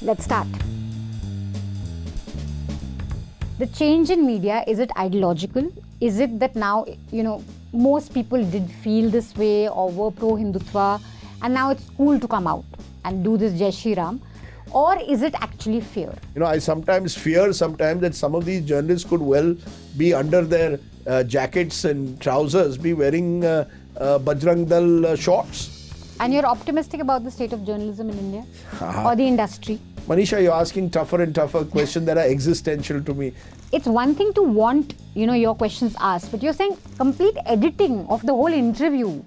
let's start. The change in media, is it ideological? Is it that now, most people did feel this way or were pro-Hindutva and now it's cool to come out and do this Jai Shri Ram? Or is it actually fear? I sometimes fear that some of these journalists could well be under their jackets and trousers, be wearing Bajrang Dal shorts. And you're optimistic about the state of journalism in India or the industry? Manisha, you're asking tougher and tougher questions that are existential to me. It's one thing to want, your questions asked, but you're saying complete editing of the whole interview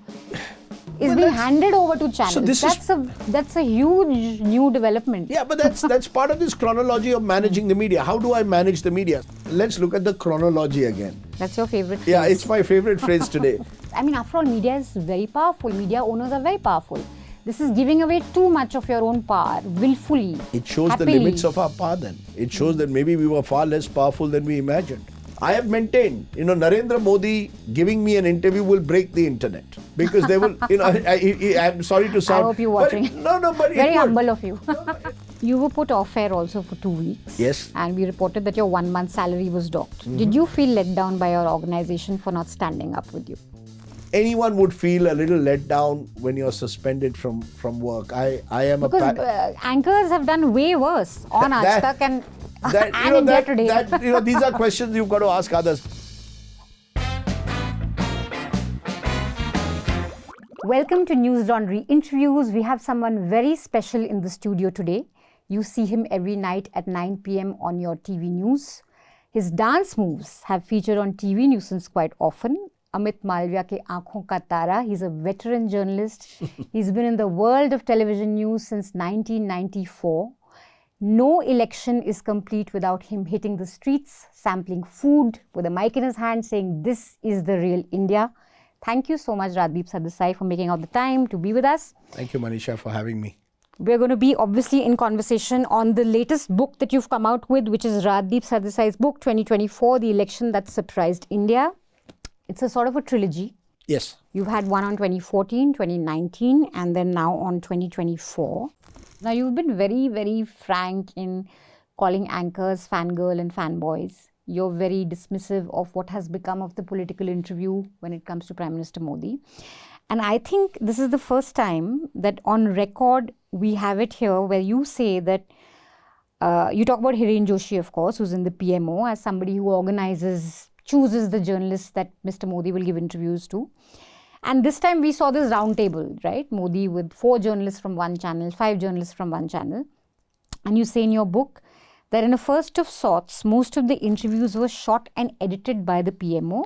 is being handed over to channels. So that's a huge new development. Yeah, but that's part of this chronology of managing the media. How do I manage the media? Let's look at the chronology again. That's your favorite phrase. Yeah, it's my favorite phrase today. After all, media is very powerful. Media owners are very powerful. This is giving away too much of your own power, willfully. It shows the limits of our power then. It shows that maybe we were far less powerful than we imagined. I have maintained, Narendra Modi giving me an interview will break the internet. Because they will, I'm sorry to sound... I hope you're watching. But very humble of you. You were put off air also for 2 weeks. Yes. And we reported that your 1 month salary was docked. Mm-hmm. Did you feel let down by your organization for not standing up with you? Anyone would feel a little let down when you're suspended from work. I am because anchors have done way worse on Aaj Tak and India Today. These are questions you've got to ask others. Welcome to News Laundry Interviews. We have someone very special in the studio today. You see him every night at 9 p.m. on your TV news. His dance moves have featured on TV nuisance quite often. Amit Malviya ke Aankhon ka Tara. He's a veteran journalist. He's been in the world of television news since 1994. No election is complete without him hitting the streets, sampling food with a mic in his hand, saying, "This is the real India." Thank you so much, Rajdeep Sardesai, for making out the time to be with us. Thank you, Manisha, for having me. We're going to be obviously in conversation on the latest book that you've come out with, which is Rajdeep Sardesai's book, 2024, The Election That Surprised India. It's a sort of a trilogy. Yes. You've had one on 2014, 2019, and then now on 2024. Now, you've been very, very frank in calling anchors fangirl and fanboys. You're very dismissive of what has become of the political interview when it comes to Prime Minister Modi. And I think this is the first time that on record we have it here where you say that you talk about Hiren Joshi, of course, who's in the PMO, as somebody who chooses the journalists that Mr. Modi will give interviews to. And this time we saw this round table, right? Modi with 4 journalists from one channel, 5 journalists from one channel. And you say in your book that in a first of sorts, most of the interviews were shot and edited by the PMO,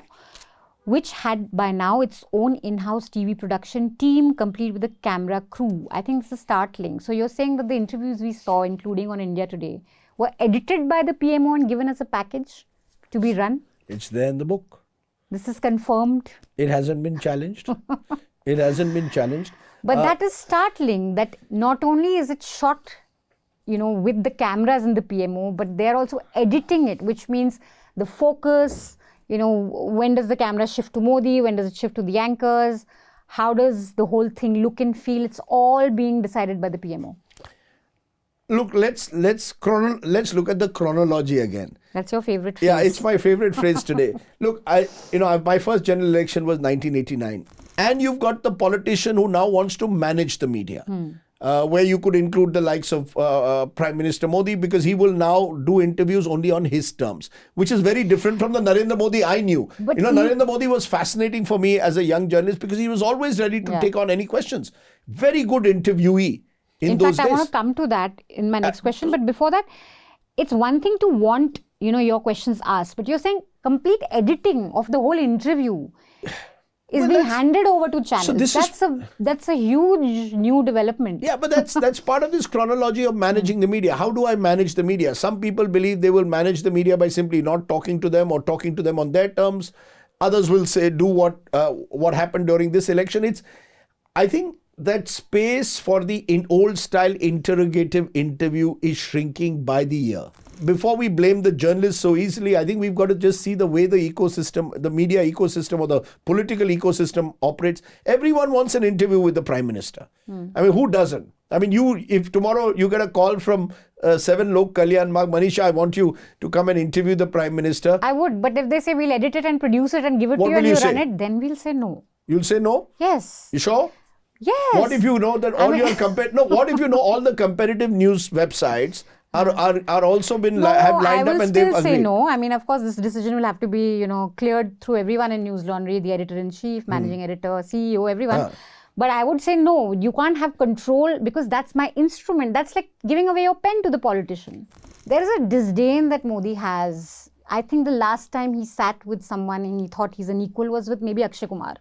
which had by now its own in-house TV production team, complete with a camera crew. I think this is startling. So you're saying that the interviews we saw, including on India Today, were edited by the PMO and given as a package to be run? It's there in the book. This is confirmed. It hasn't been challenged. It hasn't been challenged. But that is startling, that not only is it shot, with the cameras in the PMO, but they're also editing it, which means the focus, when does the camera shift to Modi, when does it shift to the anchors, how does the whole thing look and feel? It's all being decided by the PMO. Look, let's look at the chronology again. That's your favorite phrase. Yeah, it's my favorite phrase today. Look, my first general election was 1989. And you've got the politician who now wants to manage the media. Where you could include the likes of Prime Minister Modi, because he will now do interviews only on his terms, which is very different from the Narendra Modi I knew. But Narendra Modi was fascinating for me as a young journalist because he was always ready to take on any questions. Very good interviewee in those days. I want to come to that in my next question. But before that, it's one thing to want, your questions asked, but you're saying complete editing of the whole interview is being handed over to channels. So that's a huge new development. Yeah, but that's part of this chronology of managing the media. How do I manage the media? Some people believe they will manage the media by simply not talking to them or talking to them on their terms. Others will say, do what happened during this election. I think that space for the old style interrogative interview is shrinking by the year. Before we blame the journalists so easily, I think we've got to just see the way the ecosystem, the media ecosystem or the political ecosystem operates. Everyone wants an interview with the Prime Minister. I mean, who doesn't? I mean, if tomorrow you get a call from 7 Lok Kalyan Marg, Manisha, I want you to come and interview the Prime Minister. I would, but if they say we'll edit it and produce it and give it What to you will and you you run say? it, then we'll say no. You'll say no? Yes. You sure? Yes. What if you know that all your what if you know all the competitive news websites are also been have lined up and they've I will still say agreed? no. I mean, of course, this decision will have to be, cleared through everyone in News Laundry, the editor-in-chief, managing editor, CEO, everyone. But I would say no, you can't have control because that's my instrument. That's like giving away your pen to the politician. There is a disdain that Modi has. I think the last time he sat with someone and he thought he's an equal was with maybe Akshay Kumar,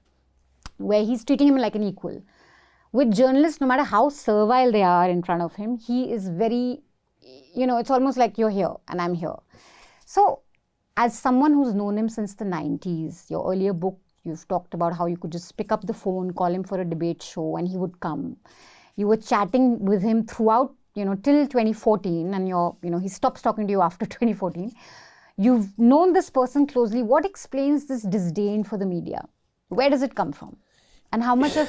where he's treating him like an equal. With journalists, no matter how servile they are in front of him, he is very, it's almost like you're here and I'm here. So as someone who's known him since the 90s, your earlier book, you've talked about how you could just pick up the phone, call him for a debate show, and he would come. You were chatting with him throughout, till 2014, and he stops talking to you after 2014. You've known this person closely. What explains this disdain for the media? Where does it come from? And how much of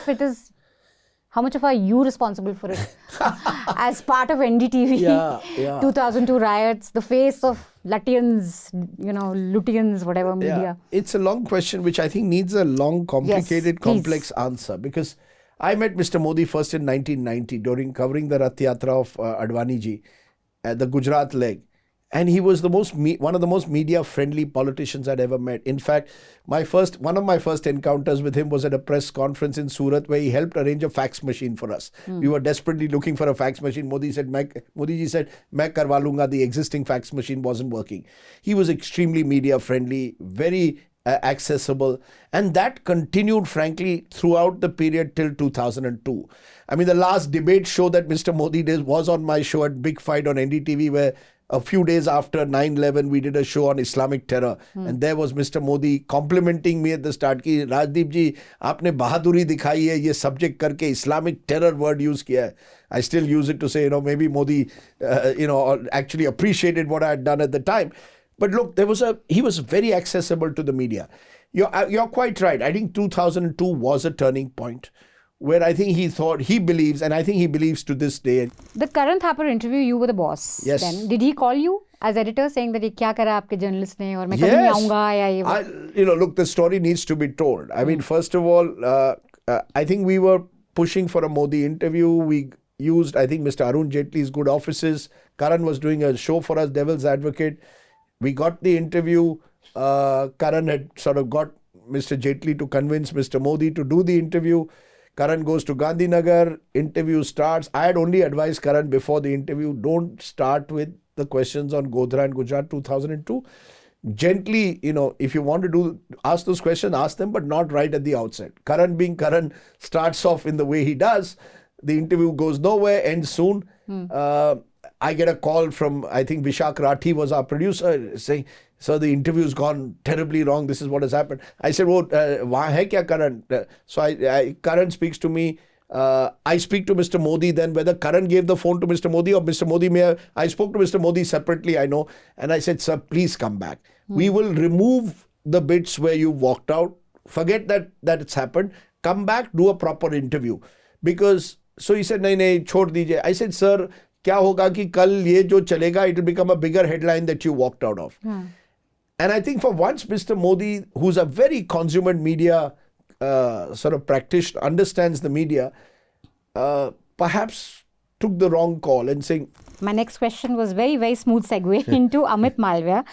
are you responsible for it? As part of NDTV, 2002 riots, the face of Lutians, whatever media. Yeah. It's a long question which I think needs a long, complicated, complex answer. Because I met Mr. Modi first in 1990 during covering the Rath Yatra of Advani ji at the Gujarat leg. And he was one of the most media-friendly politicians I'd ever met. In fact, one of my first encounters with him was at a press conference in Surat where he helped arrange a fax machine for us. We were desperately looking for a fax machine. Modi ji said, "Main karwa lunga." The existing fax machine wasn't working. He was extremely media-friendly, very accessible, and that continued, frankly, throughout the period till 2002. I mean, the last debate show that Mr. Modi did was on my show at Big Fight on NDTV, where a few days after 9/11, we did a show on Islamic terror. And there was Mr. Modi complimenting me at the start ki, Rajdeep ji, aapne bahaduri dikhai hai, ye subject karke Islamic terror word use kiya hai. I still use it to say, maybe Modi, actually appreciated what I had done at the time. But look, he was very accessible to the media. You're quite right. I think 2002 was a turning point where I think he believes, and I think he believes to this day. The Karan Thapar interview, you were the boss. Yes. Then. Did he call you as editor saying that, kya kara aapke journalist ne, aur main kabhi nahi aunga, ya ye look, the story needs to be told. I mean, first of all, I think we were pushing for a Modi interview. We used, I think, Mr. Arun Jaitley's good offices. Karan was doing a show for us, Devil's Advocate. We got the interview. Karan had sort of got Mr. Jaitley to convince Mr. Modi to do the interview. Karan goes to Gandhinagar, interview starts. I had only advised Karan before the interview, don't start with the questions on Godhra and Gujarat 2002. Gently, if you want to ask those questions, ask them, but not right at the outset. Karan being Karan starts off in the way he does. The interview goes nowhere, ends soon. I get a call from, I think Vishak Rathi was our producer, saying, "Sir, the interview's gone terribly wrong. This is what has happened." I said, "Wahan hai kya Karan?" So Karan speaks to me. I speak to Mr. Modi then, whether Karan gave the phone to Mr. Modi or Mr. Modi I spoke to Mr. Modi separately, I know. And I said, "Sir, please come back. We will remove the bits where you walked out. Forget that it's happened. Come back, do a proper interview." So he said, "Nahi, chhod dijiye." I said, "Sir, क्या होगा कि कल ये जो चलेगा, it will become a bigger headline that you walked out of." And I think for once, Mr. Modi, who's a very consummate media sort of practitioner, understands the media, perhaps took the wrong call and saying... My next question was very, very smooth segue into Amit Malviya,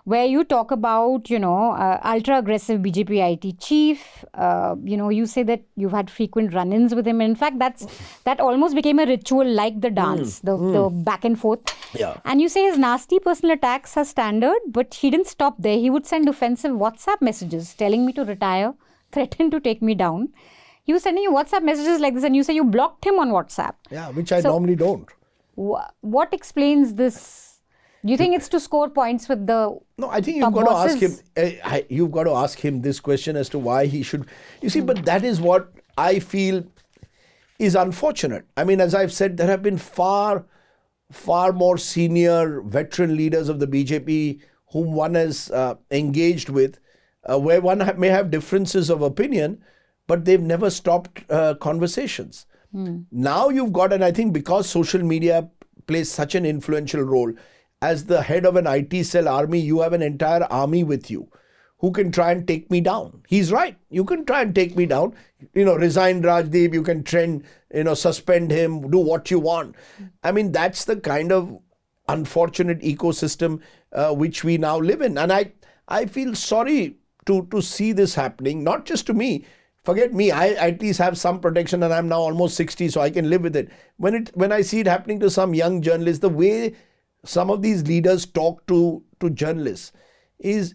where you talk about, ultra-aggressive BJP IT chief. You say that you've had frequent run-ins with him. In fact, that almost became a ritual like the dance, the back and forth. Yeah. And you say his nasty personal attacks are standard, but he didn't stop there. He would send offensive WhatsApp messages telling me to retire, threaten to take me down. He was sending you WhatsApp messages like this, and you say you blocked him on WhatsApp. Yeah, which I normally don't. What explains this? Do you think it's to score points with the... No, I think you've got to ask him. You've got to ask him this question as to why he should... You see, but that is what I feel is unfortunate. I mean, as I've said, there have been far more senior veteran leaders of the BJP whom one has engaged with, where one may have differences of opinion, but they've never stopped conversations. Now you've got, and I think because social media plays such an influential role, as the head of an IT cell army, you have an entire army with you who can try and take me down. He's right. You can try and take me down. Resign Rajdeep, you can trend, suspend him, do what you want. I mean, that's the kind of unfortunate ecosystem which we now live in. And I feel sorry to see this happening, not just to me. Forget me, I at least have some protection and I'm now almost 60, so I can live with it. When I see it happening to some young journalists, the way some of these leaders talk to journalists is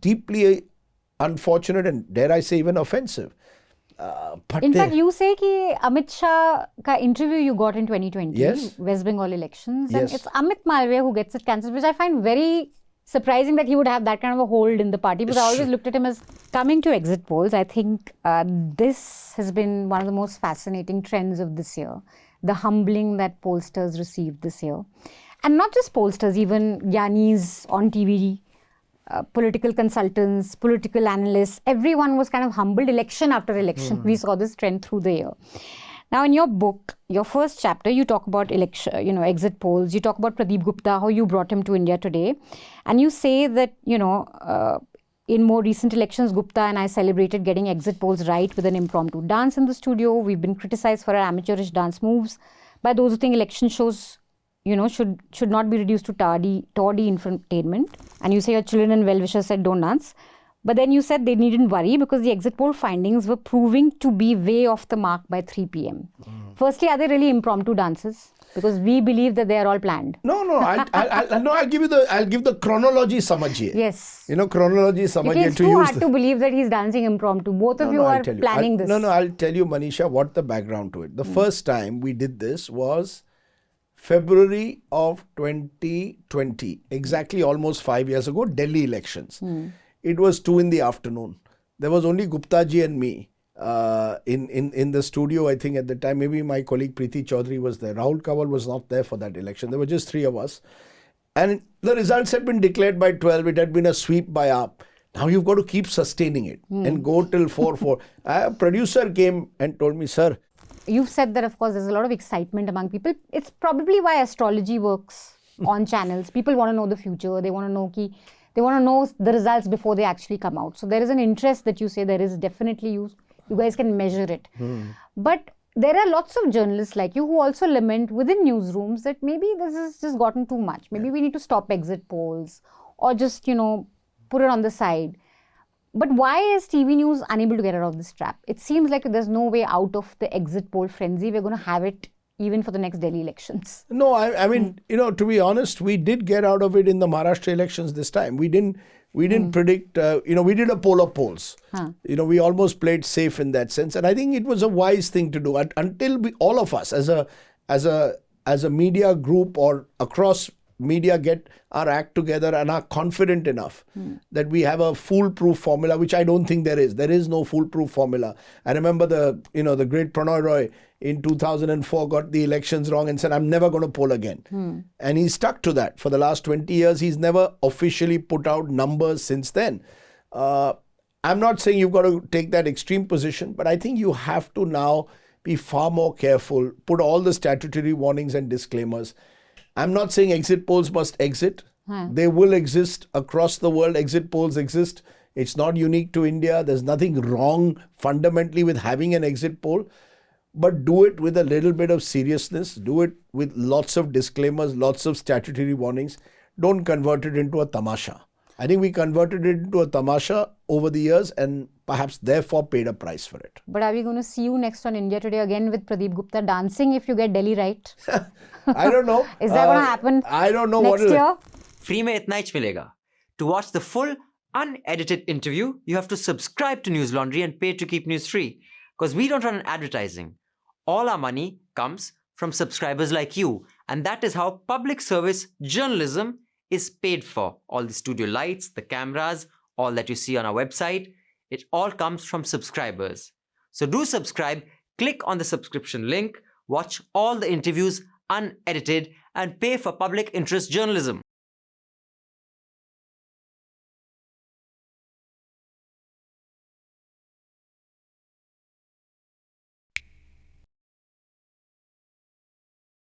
deeply unfortunate and, dare I say, even offensive. In fact, you say that Amit Shah ka interview you got in 2020, yes, West Bengal elections, yes, and it's Amit Malviya who gets it cancelled, which I find very surprising that he would have that kind of a hold in the party, because I always looked at him as coming to exit polls. I think this has been one of the most fascinating trends of this year, the humbling that pollsters received this year. And not just pollsters, even Gyanis on TV, political consultants, political analysts, everyone was kind of humbled election after election. We saw this trend through the year. Now, in your book, your first chapter, you talk about election, exit polls. You talk about Pradeep Gupta, how you brought him to India today. And you say that, in more recent elections, Gupta and I celebrated getting exit polls right with an impromptu dance in the studio. We've been criticized for our amateurish dance moves by those who think election shows, should not be reduced to tawdy infotainment. And you say your children and well-wishers said don't dance. But then you said they needn't worry because the exit poll findings were proving to be way off the mark by 3 p.m. Firstly, are they really impromptu dances? Because we believe that they are all planned. No. I'll give the chronology samajiye. Yes. Chronology samajiye. It's too hard to believe that he's dancing impromptu. Both of you are planning this. I'll tell you, Manisha, what the background to it. The first time we did this was February of 2020, exactly almost 5 years ago, Delhi elections. It was 2 in the afternoon. There was only Gupta ji and me in the studio, I think at the time. Maybe my colleague Preeti Chaudhary was there. Rahul Kanwar was not there for that election. There were just 3 of us. And the results had been declared by 12. It had been a sweep by AAP. Now you've got to keep sustaining it and go till 4-4. A producer came and told me, sir. You've said that, of course, there's a lot of excitement among people. It's probably why astrology works on channels. People want to know the future. They want to know the results before they actually come out. So there is an interest that you say there is definitely you guys can measure it. But there are lots of journalists like you who also lament within newsrooms that maybe this has just gotten too much. Maybe we need to stop exit polls or just, put it on the side. But why is TV news unable to get out of this trap? It seems like there's no way out of the exit poll frenzy. We're going to have it even for the next Delhi elections. No, I mean, to be honest, we did get out of it in the Maharashtra elections this time. We didn't predict, we did a poll of polls. We almost played safe in that sense. And I think it was a wise thing to do until all of us as a media group or across media get our act together and are confident enough that we have a foolproof formula, which I don't think there is. There is no foolproof formula. I remember the great Prannoy Roy in 2004 got the elections wrong and said, I'm never going to poll again. And he stuck to that. For the last 20 years, he's never officially put out numbers since then. I'm not saying you've got to take that extreme position, but I think you have to now be far more careful, put all the statutory warnings and disclaimers. I'm not saying exit polls must exit. They will exist across the world. Exit polls exist. It's not unique to India. There's nothing wrong fundamentally with having an exit poll. But do it with a little bit of seriousness. Do it with lots of disclaimers, lots of statutory warnings. Don't convert it into a tamasha. I think we converted it into a tamasha over the years and perhaps therefore paid a price for it. But are we going to see you next on India Today again with Pradeep Gupta dancing if you get Delhi right? I don't know. Is that going to happen I don't know next year? Free mein itna hi milega. To watch the full unedited interview, you have to subscribe to News Laundry and pay to keep news free. Because we don't run advertising. All our money comes from subscribers like you. And that is how public service journalism is paid for. All the studio lights, the cameras, all that you see on our website, it all comes from subscribers. So do subscribe, click on the subscription link, watch all the interviews unedited and pay for public interest journalism.